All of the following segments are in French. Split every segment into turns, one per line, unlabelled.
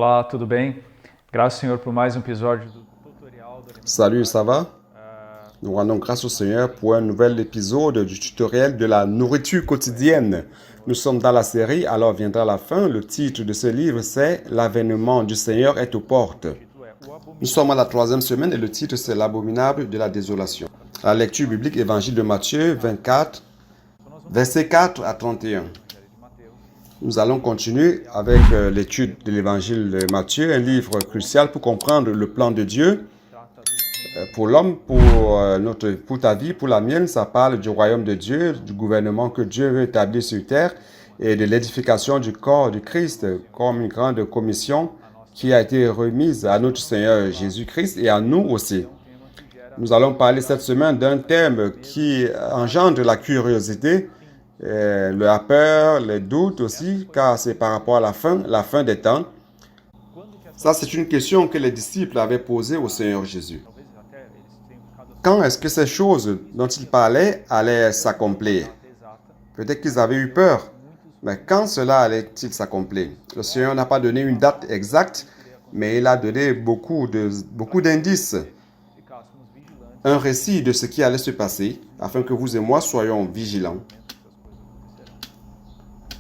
Olá, tudo bem? Graças ao Senhor por mais um episódio do tutorial da
Salut, ça va? Nous rendons grâce au Seigneur pour un nouvel épisode du tutoriel de la nourriture quotidienne. Nous sommes dans la série, alors viendra la fin. Le titre de ce livre, c'est L'avènement du Seigneur est aux portes. Nous sommes à la 3e semaine et le titre, c'est L'abominable de la désolation. La lecture biblique, Évangile de Matthieu 24, versets 4 à 31. Nous allons continuer avec l'étude de l'Évangile de Matthieu, un livre crucial pour comprendre le plan de Dieu. Pour l'homme, pour ta vie, pour la mienne, ça parle du royaume de Dieu, du gouvernement que Dieu veut établir sur terre et de l'édification du corps du Christ comme une grande commission qui a été remise à notre Seigneur Jésus-Christ et à nous aussi. Nous allons parler cette semaine d'un thème qui engendre la curiosité, la peur, les doutes aussi, car c'est par rapport à la fin des temps. Ça, c'est une question que les disciples avaient posée au Seigneur Jésus. Quand est-ce que ces choses dont ils parlaient allaient s'accomplir? Peut-être qu'ils avaient eu peur, mais quand cela allait-il s'accomplir? Le Seigneur n'a pas donné une date exacte, mais il a donné beaucoup d'indices. Un récit de ce qui allait se passer, afin que vous et moi soyons vigilants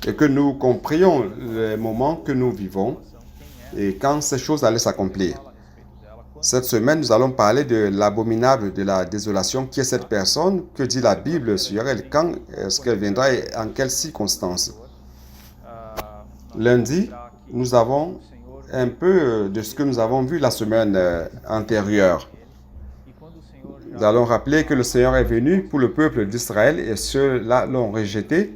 et que nous comprenions les moments que nous vivons et quand ces choses allaient s'accomplir. Cette semaine, nous allons parler de l'abominable de la désolation. Qui est cette personne? Que dit la Bible sur elle? Quand est-ce qu'elle viendra et en quelles circonstances? Lundi, nous avons un peu de ce que nous avons vu la semaine antérieure. Nous allons rappeler que le Seigneur est venu pour le peuple d'Israël et ceux-là l'ont rejeté.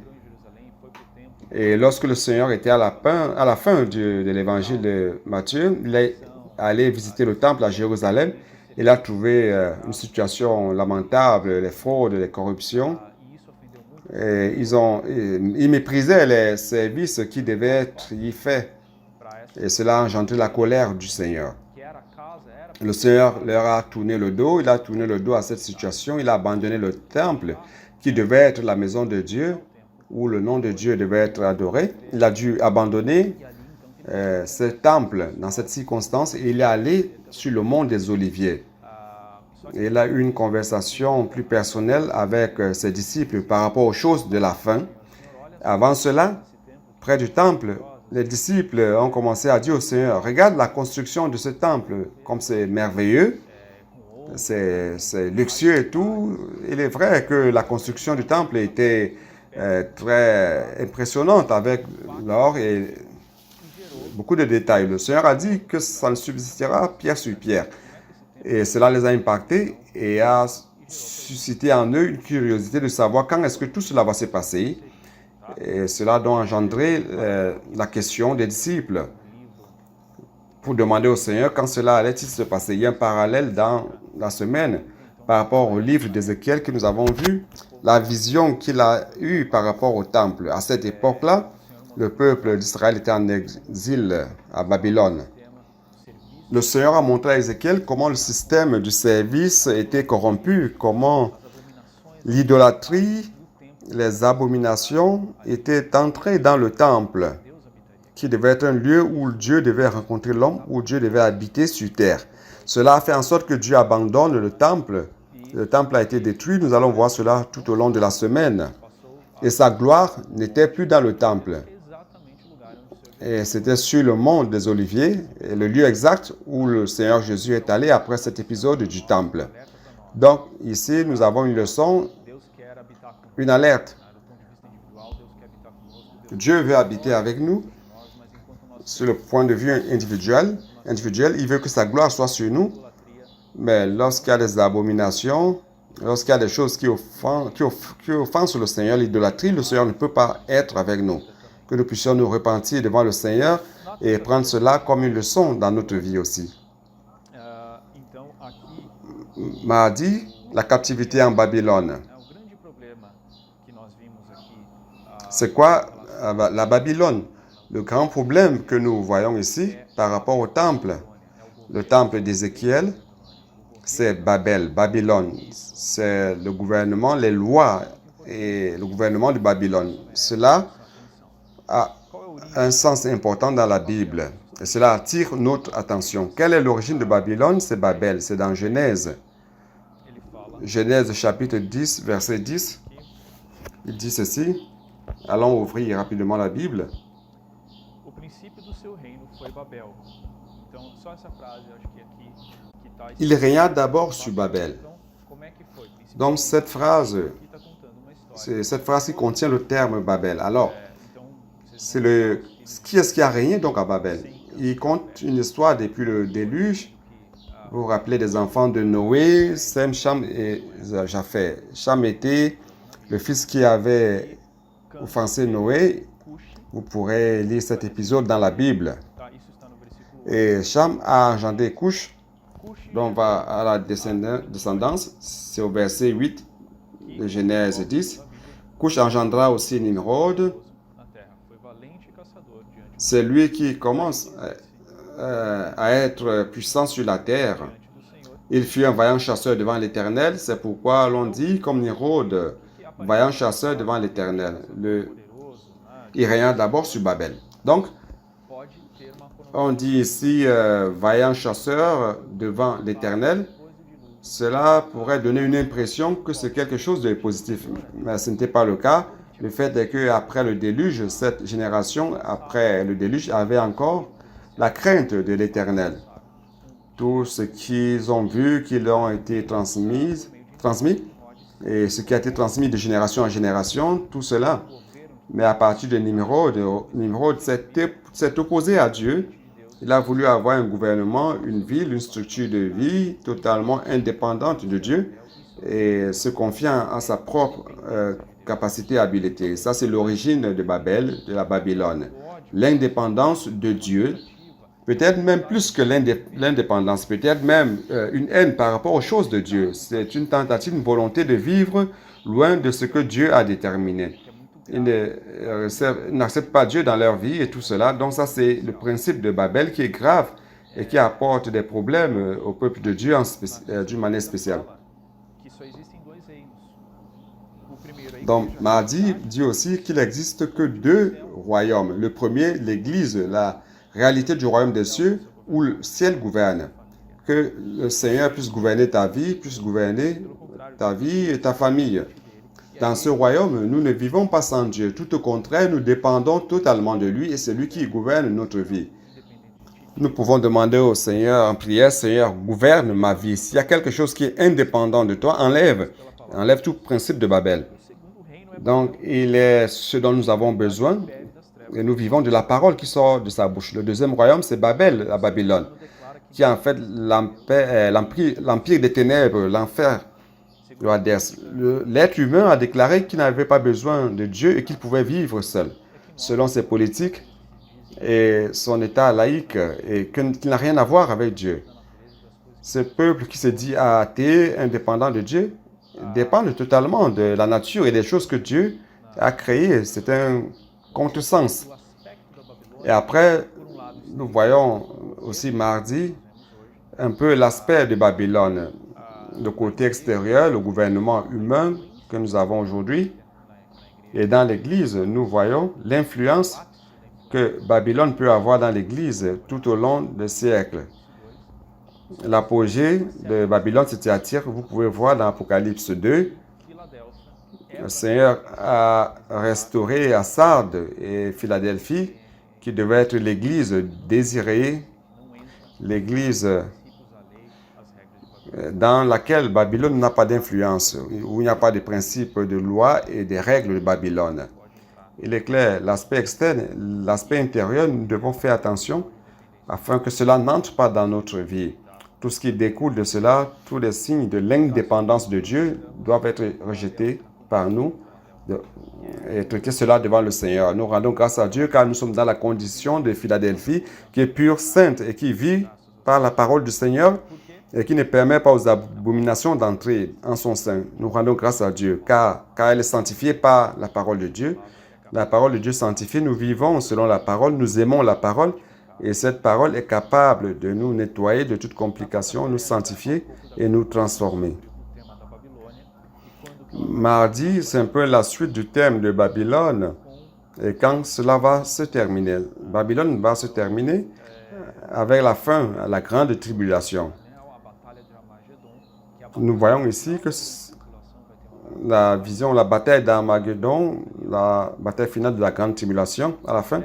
Et lorsque le Seigneur était à la fin de l'évangile de Matthieu, il est allé visiter le temple à Jérusalem. Il a trouvé une situation lamentable, les fraudes, les corruptions. Et ils méprisaient les services qui devaient être y faits. Et cela a engendré la colère du Seigneur. Le Seigneur leur a tourné le dos. Il a tourné le dos à cette situation. Il a abandonné le temple qui devait être la maison de Dieu, où le nom de Dieu devait être adoré. Il a dû abandonner ce temple dans cette circonstance et il est allé sur le mont des Oliviers. Et il a eu une conversation plus personnelle avec ses disciples par rapport aux choses de la fin. Avant cela, près du temple, les disciples ont commencé à dire au Seigneur, regarde la construction de ce temple, comme c'est merveilleux, c'est luxueux et tout. Il est vrai que la construction du temple était très impressionnante avec l'or et beaucoup de détails. Le Seigneur a dit que ça ne subsistera pierre sur pierre. Et cela les a impactés et a suscité en eux une curiosité de savoir quand est-ce que tout cela va se passer. Et cela doit engendrer la question des disciples pour demander au Seigneur quand cela allait-il se passer. Il y a un parallèle dans la semaine par rapport au livre d'Ézéchiel que nous avons vu, la vision qu'il a eue par rapport au temple. À cette époque-là, le peuple d'Israël était en exil à Babylone. Le Seigneur a montré à Ézéchiel comment le système du service était corrompu, comment l'idolâtrie, les abominations étaient entrées dans le temple, qui devait être un lieu où Dieu devait rencontrer l'homme, où Dieu devait habiter sur terre. Cela a fait en sorte que Dieu abandonne le temple. Le temple a été détruit. Nous allons voir cela tout au long de la semaine. Et sa gloire n'était plus dans le temple. Et c'était sur le mont des Oliviers, le lieu exact où le Seigneur Jésus est allé après cet épisode du temple. Donc, ici, nous avons une leçon, une alerte. Dieu veut habiter avec nous sur le point de vue individuel. Il veut que sa gloire soit sur nous. Mais lorsqu'il y a des abominations, lorsqu'il y a des choses qui offensent le Seigneur, l'idolâtrie, le Seigneur ne peut pas être avec nous. Que nous puissions nous repentir devant le Seigneur et prendre cela comme une leçon dans notre vie aussi. Mardi, la captivité en Babylone. C'est quoi la Babylone? Le grand problème que nous voyons ici par rapport au temple, le temple d'Ézéchiel, c'est Babylone. C'est le gouvernement, les lois et le gouvernement de Babylone. Cela a un sens important dans la Bible. Et cela attire notre attention. Quelle est l'origine de Babylone? C'est Babel, c'est dans Genèse. Genèse chapitre 10, verset 10. Il dit ceci. Allons ouvrir rapidement la Bible. Il régna d'abord sur Babel. Donc cette phrase, c'est cette phrase qui contient le terme Babel. Alors, qui est-ce qui a régné donc à Babel? Il compte une histoire depuis le déluge. Vous vous rappelez des enfants de Noé, Sem, Cham et Japheth. Cham était le fils qui avait offensé Noé. Vous pourrez lire cet épisode dans la Bible. Et Cham a engendré Cush. Donc on va à la descendance. C'est au verset 8 de Genèse 10. Cush engendra aussi Nimrod. C'est lui qui commence à être puissant sur la terre. Il fut un vaillant chasseur devant l'Éternel. C'est pourquoi l'on dit, comme Nimrod, vaillant chasseur devant l'Éternel. Il régna d'abord sur Babel. Donc, on dit ici vaillant chasseur devant l'Éternel. Cela pourrait donner une impression que c'est quelque chose de positif. Mais ce n'était pas le cas. Le fait est qu'après le déluge, cette génération, après le déluge, avait encore la crainte de l'Éternel. Tout ce qu'ils ont vu, qui leur ont été transmis, et ce qui a été transmis de génération en génération, tout cela. Mais à partir de Nimrod s'est opposé à Dieu. Il a voulu avoir un gouvernement, une ville, une structure de vie totalement indépendante de Dieu et se confiant à sa propre capacité et habileté. Ça, c'est l'origine de Babel, de la Babylone. L'indépendance de Dieu, peut-être même plus que l'indépendance, peut-être même une haine par rapport aux choses de Dieu. C'est une tentative, une volonté de vivre loin de ce que Dieu a déterminé. Ils n'acceptent pas Dieu dans leur vie et tout cela. Donc ça, c'est le principe de Babel qui est grave et qui apporte des problèmes au peuple de Dieu d'une manière spéciale. Donc, Mardi dit aussi qu'il n'existe que deux royaumes. Le premier, l'Église, la réalité du royaume des cieux, où le ciel gouverne. Que le Seigneur puisse gouverner ta vie, puisse gouverner ta vie et ta famille. Dans ce royaume, nous ne vivons pas sans Dieu. Tout au contraire, nous dépendons totalement de lui et c'est lui qui gouverne notre vie. Nous pouvons demander au Seigneur en prière, Seigneur, gouverne ma vie. S'il y a quelque chose qui est indépendant de toi, enlève tout principe de Babel. Donc, il est ce dont nous avons besoin et nous vivons de la parole qui sort de sa bouche. Le deuxième royaume, c'est Babel, la Babylone, qui est en fait l'empire des ténèbres, l'enfer. L'être humain a déclaré qu'il n'avait pas besoin de Dieu et qu'il pouvait vivre seul, selon ses politiques et son état laïque, et qu'il n'a rien à voir avec Dieu. Ce peuple qui se dit athée, indépendant de Dieu, dépend totalement de la nature et des choses que Dieu a créées. C'est un contresens. Et après, nous voyons aussi mardi un peu l'aspect de Babylone. Le côté extérieur, le gouvernement humain que nous avons aujourd'hui. Et dans l'Église, nous voyons l'influence que Babylone peut avoir dans l'Église tout au long des siècles. L'apogée de Babylone se Thyatire, vous pouvez voir dans Apocalypse 2. Le Seigneur a restauré à Sardes et Philadelphie, qui devait être l'Église désirée, l'Église dans laquelle Babylone n'a pas d'influence, où il n'y a pas de principes de loi et des règles de Babylone. Il est clair, l'aspect externe, l'aspect intérieur, nous devons faire attention afin que cela n'entre pas dans notre vie. Tout ce qui découle de cela, tous les signes de l'indépendance de Dieu doivent être rejetés par nous et traiter cela devant le Seigneur. Nous rendons grâce à Dieu car nous sommes dans la condition de Philadelphie qui est pure, sainte et qui vit par la parole du Seigneur et qui ne permet pas aux abominations d'entrer en son sein. Nous rendons grâce à Dieu, car elle est sanctifiée par la parole de Dieu. La parole de Dieu sanctifiée, nous vivons selon la parole, nous aimons la parole, et cette parole est capable de nous nettoyer de toute complication, nous sanctifier et nous transformer. Mardi, c'est un peu la suite du thème de Babylone, et quand cela va se terminer. Babylone va se terminer, avec la fin, la grande tribulation. Nous voyons ici que la vision, la bataille d'Armageddon, la bataille finale de la grande tribulation à la fin,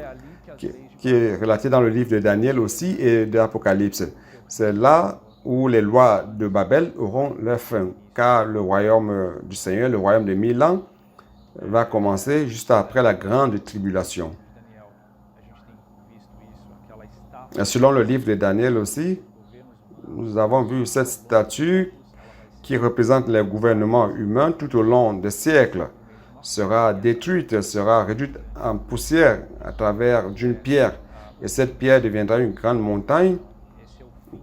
qui est relatée dans le livre de Daniel aussi et de l'Apocalypse. C'est là où les lois de Babel auront leur fin, car le royaume du Seigneur, le royaume de 1000 ans, va commencer juste après la grande tribulation. Et selon le livre de Daniel aussi, nous avons vu cette statue qui représente les gouvernements humains tout au long des siècles, sera détruite, sera réduite en poussière à travers d'une pierre. Et cette pierre deviendra une grande montagne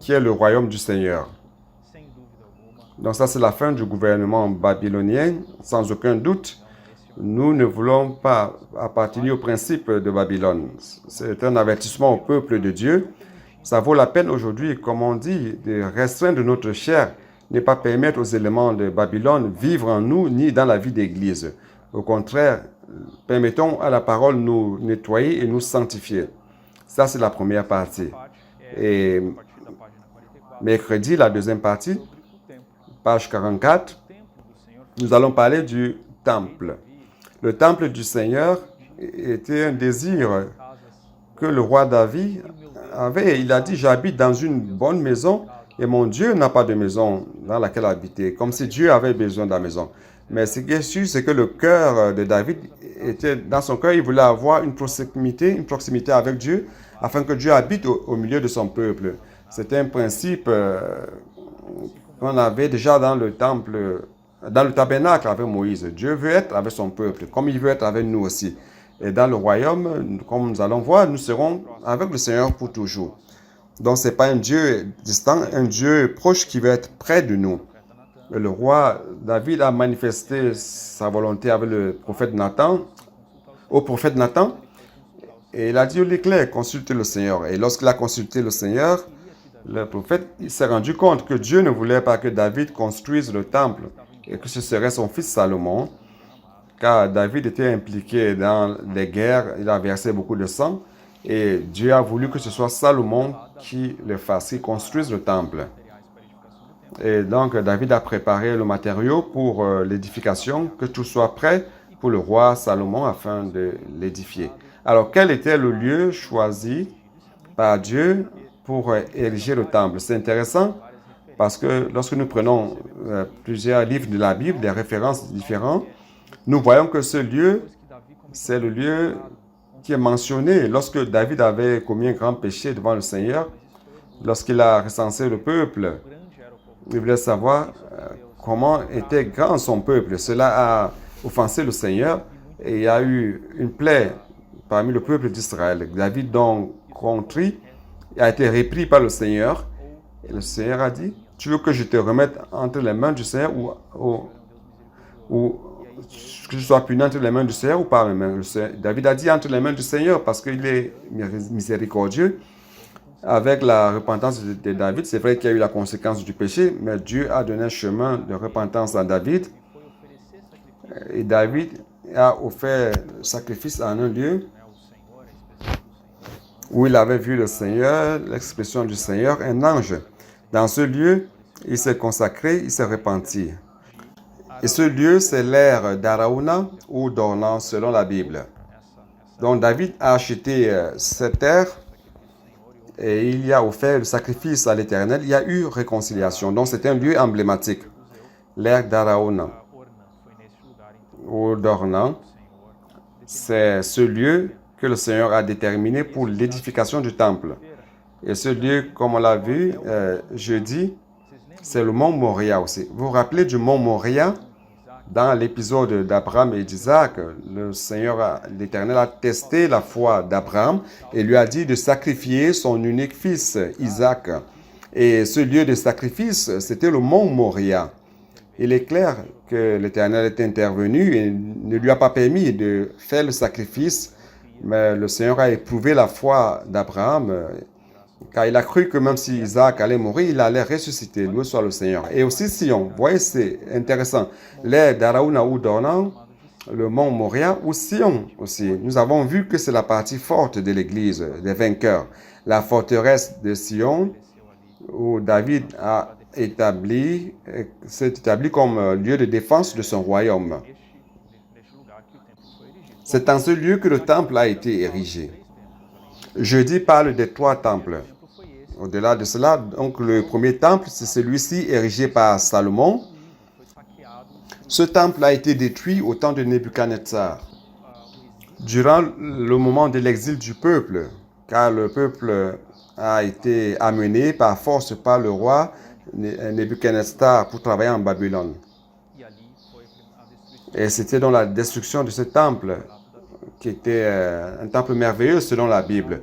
qui est le royaume du Seigneur. Donc ça, c'est la fin du gouvernement babylonien, sans aucun doute. Nous ne voulons pas appartenir au principe de Babylone. C'est un avertissement au peuple de Dieu. Ça vaut la peine aujourd'hui, comme on dit, de restreindre notre chair, ne pas permettre aux éléments de Babylone vivre en nous ni dans la vie d'Église. Au contraire, permettons à la parole nous nettoyer et nous sanctifier. Ça, c'est la première partie. Et mercredi, la deuxième partie, page 44, nous allons parler du temple. Le temple du Seigneur était un désir que le roi David avait. Il a dit, j'habite dans une bonne maison et mon Dieu n'a pas de maison dans laquelle habiter, comme si Dieu avait besoin de la maison. Mais ce qui est sûr, c'est que le cœur de David était, dans son cœur, il voulait avoir une proximité avec Dieu, afin que Dieu habite au milieu de son peuple. C'était un principe qu'on avait déjà dans le temple, dans le tabernacle avec Moïse. Dieu veut être avec son peuple, comme il veut être avec nous aussi. Et dans le royaume, comme nous allons voir, nous serons avec le Seigneur pour toujours. Donc, ce n'est pas un Dieu distant, un Dieu proche qui veut être près de nous. Le roi David a manifesté sa volonté avec le prophète Nathan, au prophète Nathan, et il a dit au l'éclair, consultez le Seigneur. Et lorsqu'il a consulté le Seigneur, le prophète s'est rendu compte que Dieu ne voulait pas que David construise le temple et que ce serait son fils Salomon, car David était impliqué dans les guerres, il a versé beaucoup de sang, et Dieu a voulu que ce soit Salomon qui le fasse, qui construise le temple. Et donc, David a préparé le matériau pour l'édification, que tout soit prêt pour le roi Salomon afin de l'édifier. Alors, quel était le lieu choisi par Dieu pour ériger le temple? C'est intéressant parce que lorsque nous prenons plusieurs livres de la Bible, des références différentes, nous voyons que ce lieu, c'est le lieu qui est mentionné lorsque David avait commis un grand péché devant le Seigneur, lorsqu'il a recensé le peuple. Il voulait savoir comment était grand son peuple. Cela a offensé le Seigneur et il y a eu une plaie parmi le peuple d'Israël. David, donc, contrit, a été repris par le Seigneur. Et le Seigneur a dit, tu veux que je te remette entre les mains du Seigneur ou que je sois puni entre les mains du Seigneur ou par mes mains? David a dit entre les mains du Seigneur parce qu'il est miséricordieux. Avec la repentance de David, c'est vrai qu'il y a eu la conséquence du péché, mais Dieu a donné un chemin de repentance à David. Et David a offert le sacrifice en un lieu où il avait vu le Seigneur, l'expression du Seigneur, un ange. Dans ce lieu, il s'est consacré, il s'est repenti. Et ce lieu, c'est l'ère d'Araouna ou d'Ornan, selon la Bible. Donc David a acheté cette terre et il y a offert le sacrifice à l'Éternel. Il y a eu réconciliation. Donc c'est un lieu emblématique. L'ère d'Araouna ou d'Ornan, c'est ce lieu que le Seigneur a déterminé pour l'édification du temple. Et ce lieu, comme on l'a vu jeudi, c'est le mont Moria aussi. Vous vous rappelez du mont Moria? Dans l'épisode d'Abraham et d'Isaac, le Seigneur, l'Éternel, a testé la foi d'Abraham et lui a dit de sacrifier son unique fils, Isaac. Et ce lieu de sacrifice, c'était le mont Moria. Il est clair que l'Éternel est intervenu et ne lui a pas permis de faire le sacrifice, mais le Seigneur a éprouvé la foi d'Abraham, car il a cru que même si Isaac allait mourir, il allait ressusciter, loué soit le Seigneur. Et aussi Sion, vous voyez, c'est intéressant. L'ère d'Araouna ou d'Ornan le mont Moria ou Sion aussi. Nous avons vu que c'est la partie forte de l'Église, des vainqueurs. La forteresse de Sion, où David s'est établi comme lieu de défense de son royaume. C'est en ce lieu que le temple a été érigé. Jeudi parle des 3 temples. Au-delà de cela, donc le premier temple, c'est celui-ci érigé par Salomon. Ce temple a été détruit au temps de Nebuchadnezzar, durant le moment de l'exil du peuple, car le peuple a été amené par force par le roi Nebuchadnezzar pour travailler en Babylone. Et c'était dans la destruction de ce temple, qui était un temple merveilleux selon la Bible.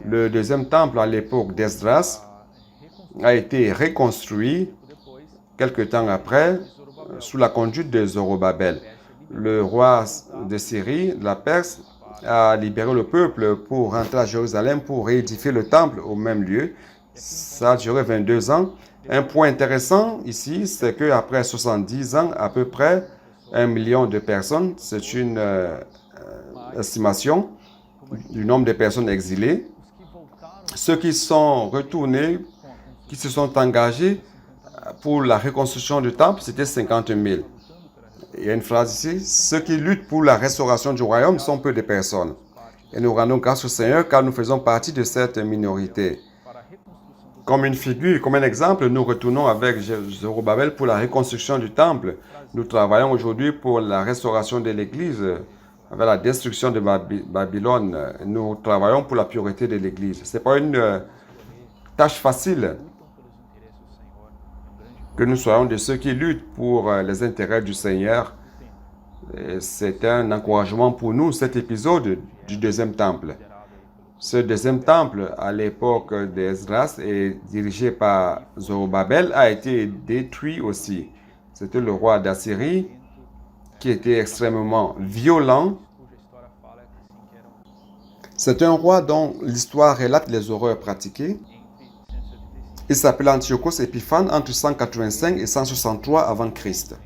Le deuxième temple, à l'époque d'Esdras, a été reconstruit quelque temps après, sous la conduite de Zorobabel. Le roi de Syrie, de la Perse, a libéré le peuple pour rentrer à Jérusalem pour réédifier le temple au même lieu. Ça a duré 22 ans. Un point intéressant ici, c'est qu'après 70 ans, à peu près 1 million de personnes, c'est une estimation du nombre de personnes exilées. Ceux qui sont retournés, qui se sont engagés pour la reconstruction du temple, c'était 50 000. Il y a une phrase ici, ceux qui luttent pour la restauration du royaume sont peu de personnes. Et nous rendons grâce au Seigneur car nous faisons partie de cette minorité. Comme une figure, comme un exemple, nous retournons avec Zorobabel pour la reconstruction du temple. Nous travaillons aujourd'hui pour la restauration de l'Église, avec la destruction de Babylone. Nous travaillons pour la pureté de l'Église. Ce n'est pas une tâche facile que nous soyons de ceux qui luttent pour les intérêts du Seigneur. C'est un encouragement pour nous, cet épisode du deuxième temple. Ce deuxième temple, à l'époque d'Esdras et dirigé par Zorobabel, a été détruit aussi. C'était le roi d'Assyrie qui était extrêmement violent. C'est un roi dont l'histoire relate les horreurs pratiquées. Il s'appelait Antiochos Épiphane entre 185 et 163 avant Christ.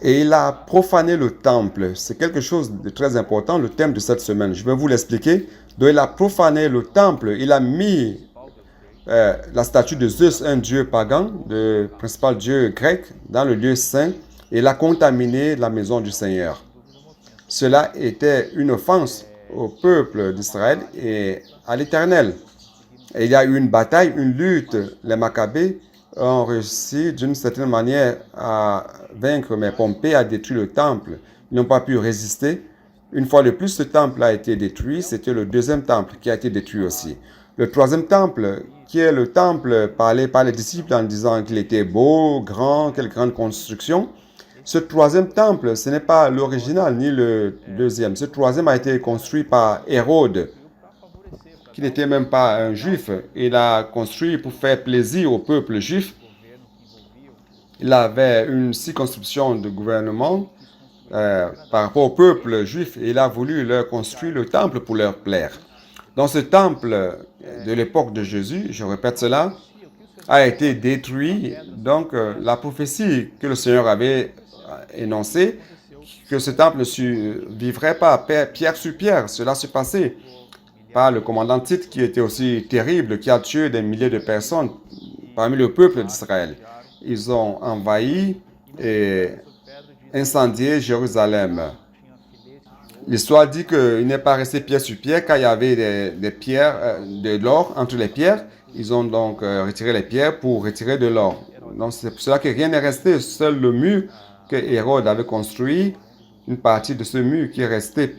Et il a profané le temple. C'est quelque chose de très important, le thème de cette semaine. Je vais vous l'expliquer. Donc il a profané le temple. Il a mis la statue de Zeus, un dieu pagan, le principal dieu grec, dans le lieu saint. Et il a contaminé la maison du Seigneur. Cela était une offense au peuple d'Israël et à l'Éternel. Et il y a eu une bataille, une lutte. Les Maccabées ont réussi d'une certaine manière à vaincre, mais Pompée a détruit le temple. Ils n'ont pas pu résister. Une fois de plus, ce temple a été détruit. C'était le deuxième temple qui a été détruit aussi. Le troisième temple, qui est le temple parlé par les disciples en disant qu'il était beau, grand, quelle grande construction. Ce troisième temple, ce n'est pas l'original ni le deuxième. Ce troisième a été construit par Hérode, qui n'était même pas un juif. Il a construit pour faire plaisir au peuple juif. Il avait une circonscription de gouvernement par rapport au peuple juif et il a voulu leur construire le temple pour leur plaire. Dans ce temple de l'époque de Jésus, je répète cela, a été détruit. Donc la prophétie que le Seigneur avait énoncée, que ce temple ne vivrait pas pierre sur pierre, cela se passait par le commandant Tite qui était aussi terrible, qui a tué des milliers de personnes parmi le peuple d'Israël. Ils ont envahi et incendié Jérusalem. L'histoire dit qu'il n'est pas resté pierre sur pierre car il y avait des pierres, de l'or entre les pierres. Ils ont donc retiré les pierres pour retirer de l'or. Donc c'est pour cela que rien n'est resté, seul le mur que Hérode avait construit, une partie de ce mur qui est resté,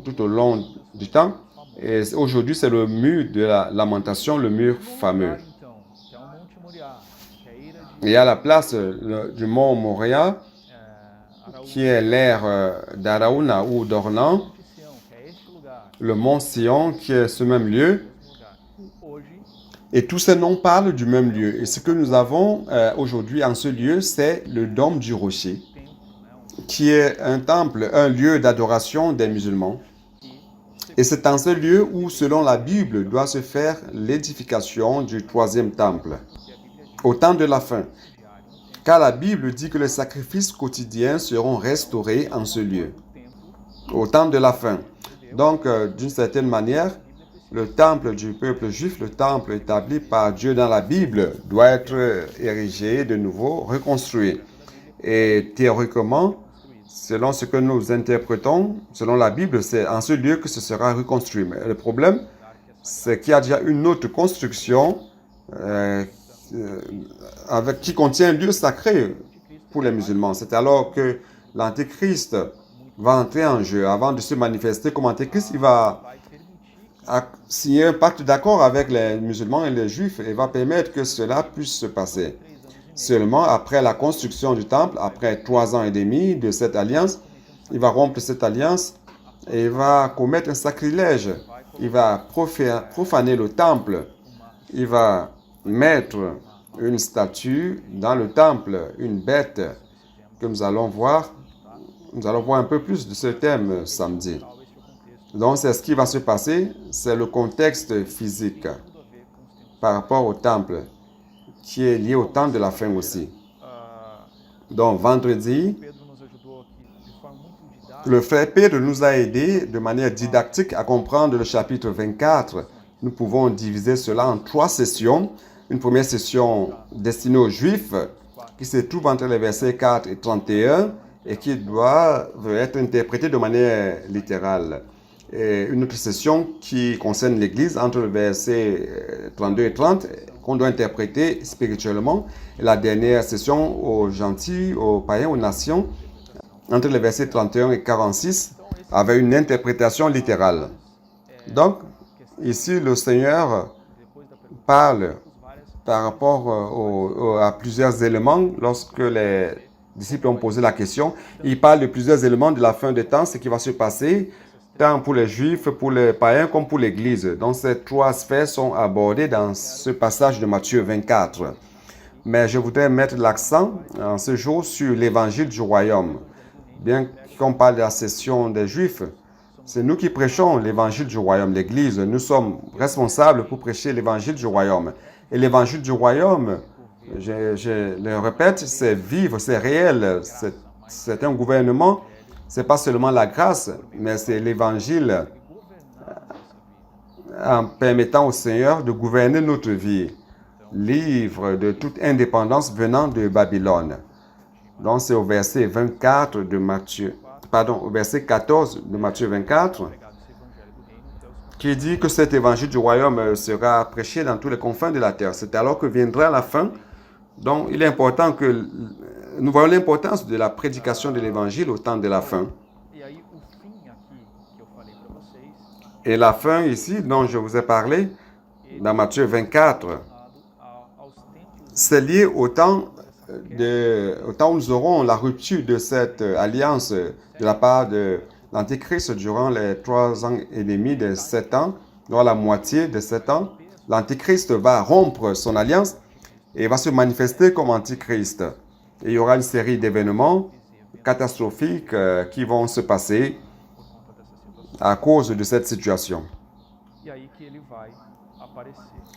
tout au long du temps. Et aujourd'hui, c'est le mur de la lamentation, le mur fameux. Et à la place du mont Moria, qui est l'ère d'Araúna ou d'Ornan, le mont Sion, qui est ce même lieu. Et tous ces noms parlent du même lieu. Et ce que nous avons aujourd'hui en ce lieu, c'est le dôme du rocher, qui est un temple, un lieu d'adoration des musulmans. Et c'est en ce lieu où, selon la Bible, doit se faire l'édification du troisième temple, au temps de la fin. car la Bible dit que les sacrifices quotidiens seront restaurés en ce lieu, au temps de la fin. Donc, d'une certaine manière, le temple du peuple juif, le temple établi par Dieu dans la Bible, doit être érigé de nouveau, reconstruit. Et théoriquement, selon ce que nous interprétons, selon la Bible, c'est en ce lieu que ce sera reconstruit. Mais le problème, c'est qu'il y a déjà une autre construction qui contient un lieu sacré pour les musulmans. C'est alors que l'Antéchrist va entrer en jeu. Avant de se manifester comme Antéchrist, il va signer un pacte d'accord avec les musulmans et les juifs et va permettre que cela puisse se passer. Seulement, après la construction du temple, après 3 ans et demi de cette alliance, il va rompre cette alliance et il va commettre un sacrilège. Il va profaner le temple. Il va mettre une statue dans le temple, une bête que nous allons voir. Nous allons voir un peu plus de ce thème samedi. Donc, c'est ce qui va se passer. C'est le contexte physique par rapport au temple qui est lié au temps de la fin aussi. Donc, vendredi, le frère Pedro nous a aidé de manière didactique à comprendre le chapitre 24. Nous pouvons diviser cela en 3 sessions. Une première session destinée aux Juifs qui se trouve entre les versets 4 et 31 et qui doit être interprétée de manière littérale. Et une autre session qui concerne l'Église entre les versets 32 et 30 qu'on doit interpréter spirituellement. Et la dernière session aux gentils, aux païens, aux nations, entre les versets 31 et 46, avec une interprétation littérale. Donc, ici, le Seigneur parle par rapport à plusieurs éléments. Lorsque les disciples ont posé la question, il parle de plusieurs éléments de la fin des temps, ce qui va se passer, tant pour les Juifs, pour les païens, comme pour l'Église. Donc, ces 3 sphères sont abordées dans ce passage de Matthieu 24. Mais je voudrais mettre l'accent en ce jour sur l'évangile du royaume. Bien qu'on parle de la session des Juifs, c'est nous qui prêchons l'évangile du royaume, l'Église. Nous sommes responsables pour prêcher l'évangile du royaume. Et l'évangile du royaume, je le répète, c'est vivre, c'est réel, c'est un gouvernement. Ce n'est pas seulement la grâce, mais c'est l'évangile en permettant au Seigneur de gouverner notre vie, libre de toute indépendance venant de Babylone. Donc c'est au verset 24 de Matthieu, au verset 14 de Matthieu 24, qui dit que cet évangile du royaume sera prêché dans tous les confins de la terre. C'est alors que viendra la fin. Donc il est important que nous voyons l'importance de la prédication de l'évangile au temps de la fin. Et la fin ici, dont je vous ai parlé, dans Matthieu 24, c'est lié au temps où nous aurons la rupture de cette alliance de la part de l'Antéchrist durant les 3 ans et demi de 7 ans, dans la moitié de 7 ans. L'Antéchrist va rompre son alliance et va se manifester comme Antéchrist. Et il y aura une série d'événements catastrophiques qui vont se passer à cause de cette situation.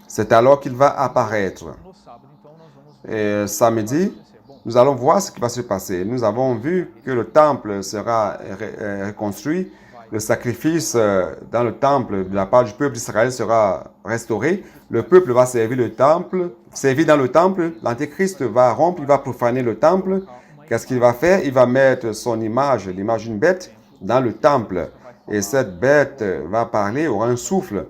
C'est alors qu'il va apparaître. Et samedi, nous allons voir ce qui va se passer. Nous avons vu que le temple sera reconstruit, le sacrifice dans le temple de la part du peuple d'Israël sera restauré. Le peuple va servir dans le temple. L'Antéchrist va rompre, il va profaner le temple. Qu'est-ce qu'il va faire? Il va mettre son image, l'image d'une bête, dans le temple. Et cette bête va parler, aura un souffle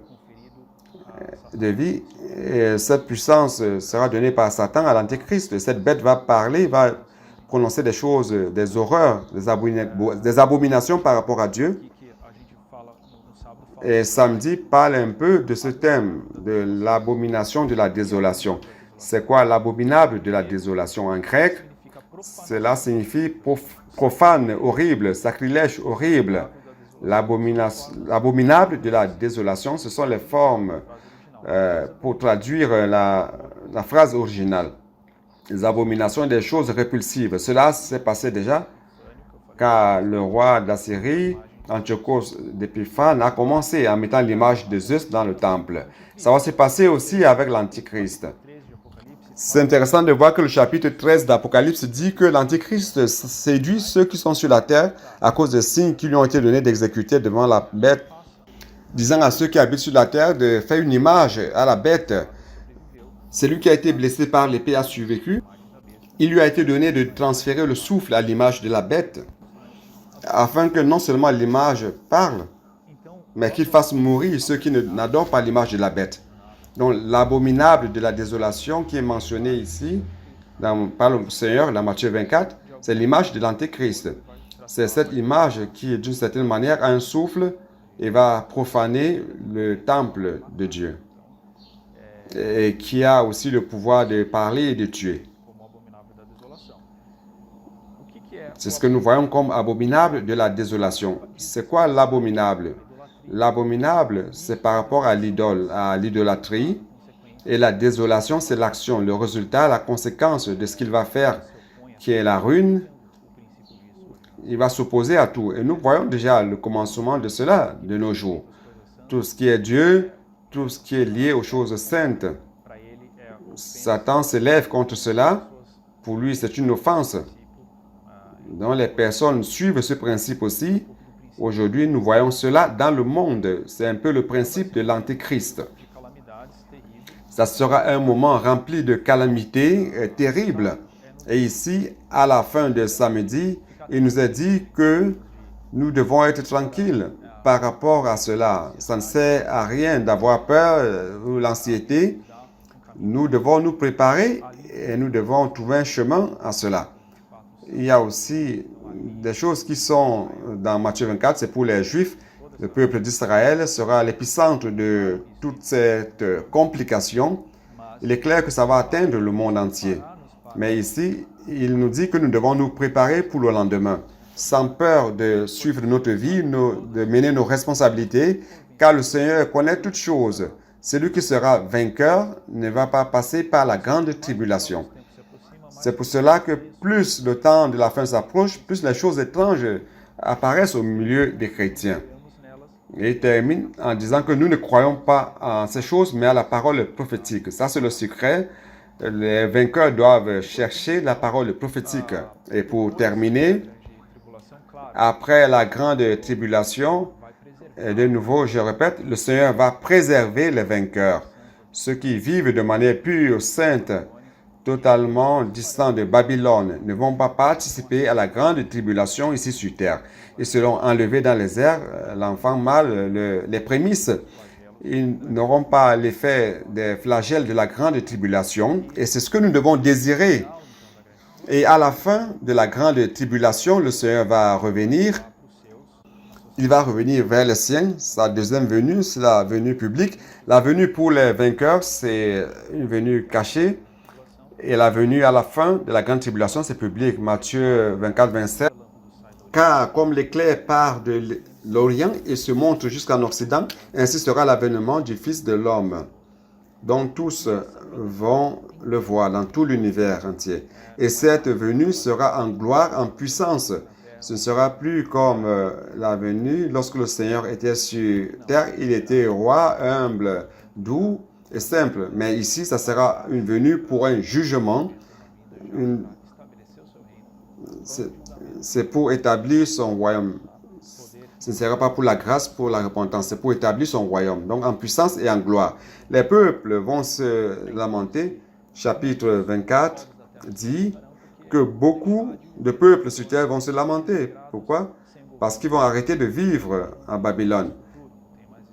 de vie. Et cette puissance sera donnée par Satan à l'Antéchrist. Et cette bête va parler, va prononcer des choses, des horreurs, des abominations par rapport à Dieu. Et samedi parle un peu de ce thème, de l'abomination de la désolation. C'est quoi l'abominable de la désolation en grec? Cela signifie profane, horrible, sacrilège, horrible. L'abominable de la désolation, ce sont les formes pour traduire la phrase originale. Les abominations des choses répulsives. Cela s'est passé déjà car le roi d'Assyrie, Antiochos d'Épiphane, a commencé en mettant l'image de Zeus dans le temple. Ça va se passer aussi avec l'Antichrist. C'est intéressant de voir que le chapitre 13 d'Apocalypse dit que l'Antichrist séduit ceux qui sont sur la terre à cause des signes qui lui ont été donnés d'exécuter devant la bête, disant à ceux qui habitent sur la terre de faire une image à la bête. Celui qui a été blessé par l'épée a survécu. Il lui a été donné de transférer le souffle à l'image de la bête, afin que non seulement l'image parle, mais qu'il fasse mourir ceux qui n'adorent pas l'image de la bête. Donc l'abominable de la désolation qui est mentionné ici par le Seigneur dans Matthieu 24, c'est l'image de l'Antéchrist. C'est cette image qui, d'une certaine manière, a un souffle et va profaner le temple de Dieu. Et qui a aussi le pouvoir de parler et de tuer. C'est ce que nous voyons comme abominable de la désolation. C'est quoi l'abominable? L'abominable, c'est par rapport à l'idole, à l'idolâtrie. Et la désolation, c'est l'action, le résultat, la conséquence de ce qu'il va faire, qui est la ruine. Il va s'opposer à tout. Et nous voyons déjà le commencement de cela de nos jours. Tout ce qui est Dieu, tout ce qui est lié aux choses saintes. Satan s'élève contre cela. Pour lui, c'est une offense. Donc les personnes suivent ce principe aussi. Aujourd'hui, nous voyons cela dans le monde. C'est un peu le principe de l'Antéchrist. Ça sera un moment rempli de calamités terribles. Et ici, à la fin de samedi, il nous a dit que nous devons être tranquilles par rapport à cela. Ça ne sert à rien d'avoir peur ou l'anxiété. Nous devons nous préparer et nous devons trouver un chemin à cela. Il y a aussi des choses qui sont dans Matthieu 24, c'est pour les Juifs. Le peuple d'Israël sera l'épicentre de toute cette complication. Il est clair que ça va atteindre le monde entier. Mais ici, il nous dit que nous devons nous préparer pour le lendemain, sans peur de suivre notre vie, de mener nos responsabilités, car le Seigneur connaît toutes choses. Celui qui sera vainqueur ne va pas passer par la grande tribulation. C'est pour cela que plus le temps de la fin s'approche, plus les choses étranges apparaissent au milieu des chrétiens. Et il termine en disant que nous ne croyons pas en ces choses, mais à la parole prophétique. Ça, c'est le secret. Les vainqueurs doivent chercher la parole prophétique. Et pour terminer, après la grande tribulation, de nouveau, je répète, le Seigneur va préserver les vainqueurs. Ceux qui vivent de manière pure, sainte, totalement distants de Babylone, ne vont pas participer à la grande tribulation ici sur terre. Ils seront enlevés dans les airs, l'enfant mâle, les prémices. Ils n'auront pas l'effet des flagelles de la grande tribulation. Et c'est ce que nous devons désirer. Et à la fin de la grande tribulation, le Seigneur va revenir. Il va revenir vers les siens. Sa deuxième venue, c'est la venue publique. La venue pour les vainqueurs, c'est une venue cachée. Et la venue à la fin de la grande tribulation, c'est public. Matthieu 24, 27. Car comme l'éclair part de l'Orient et se montre jusqu'en Occident, ainsi sera l'avènement du Fils de l'homme, dont tous vont le voir dans tout l'univers entier. Et cette venue sera en gloire, en puissance. Ce ne sera plus comme la venue lorsque le Seigneur était sur terre. Il était roi, humble, doux et simple. Mais ici, ça sera une venue pour un jugement. C'est pour établir son royaume. Ce ne sera pas pour la grâce, pour la repentance. C'est pour établir son royaume. Donc en puissance et en gloire. Les peuples vont se lamenter. Chapitre 24 dit que beaucoup de peuples sur terre vont se lamenter. Pourquoi? Parce qu'ils vont arrêter de vivre à Babylone.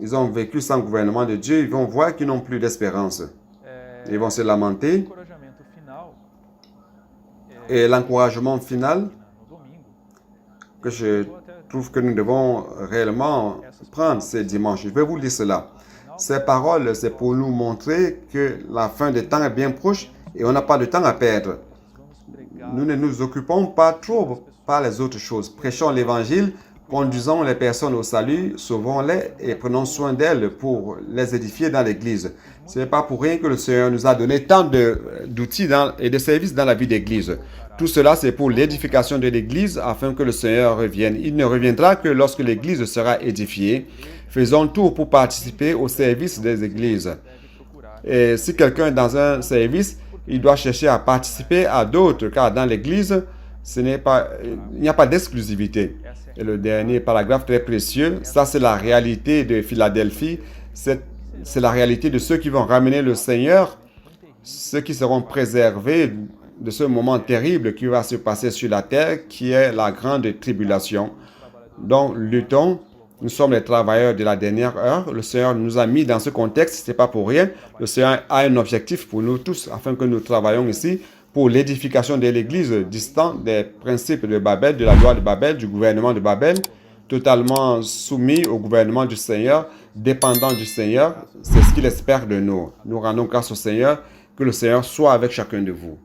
Ils ont vécu sans gouvernement de Dieu. Ils vont voir qu'ils n'ont plus d'espérance. Ils vont se lamenter. Et l'encouragement final que je trouve que nous devons réellement prendre ce dimanche. Je vais vous lire cela. Ces paroles, c'est pour nous montrer que la fin des temps est bien proche et on n'a pas de temps à perdre. Nous ne nous occupons pas trop par les autres choses. Prêchons l'évangile, conduisons les personnes au salut, sauvons-les et prenons soin d'elles pour les édifier dans l'Église. Ce n'est pas pour rien que le Seigneur nous a donné tant d'outils et de services dans la vie d'Église. Tout cela, c'est pour l'édification de l'Église afin que le Seigneur revienne. Il ne reviendra que lorsque l'Église sera édifiée. Faisons tout pour participer au service des Églises. Et si quelqu'un est dans un service, il doit chercher à participer à d'autres, car dans l'Église, il n'y a pas d'exclusivité. Et le dernier paragraphe très précieux, ça c'est la réalité de Philadelphie, c'est la réalité de ceux qui vont ramener le Seigneur, ceux qui seront préservés de ce moment terrible qui va se passer sur la terre, qui est la grande tribulation. Donc, luttons. Nous sommes les travailleurs de la dernière heure. Le Seigneur nous a mis dans ce contexte, ce n'est pas pour rien. Le Seigneur a un objectif pour nous tous, afin que nous travaillions ici pour l'édification de l'Église, distant des principes de Babel, de la loi de Babel, du gouvernement de Babel, totalement soumis au gouvernement du Seigneur, dépendant du Seigneur. C'est ce qu'il espère de nous. Nous rendons grâce au Seigneur, que le Seigneur soit avec chacun de vous.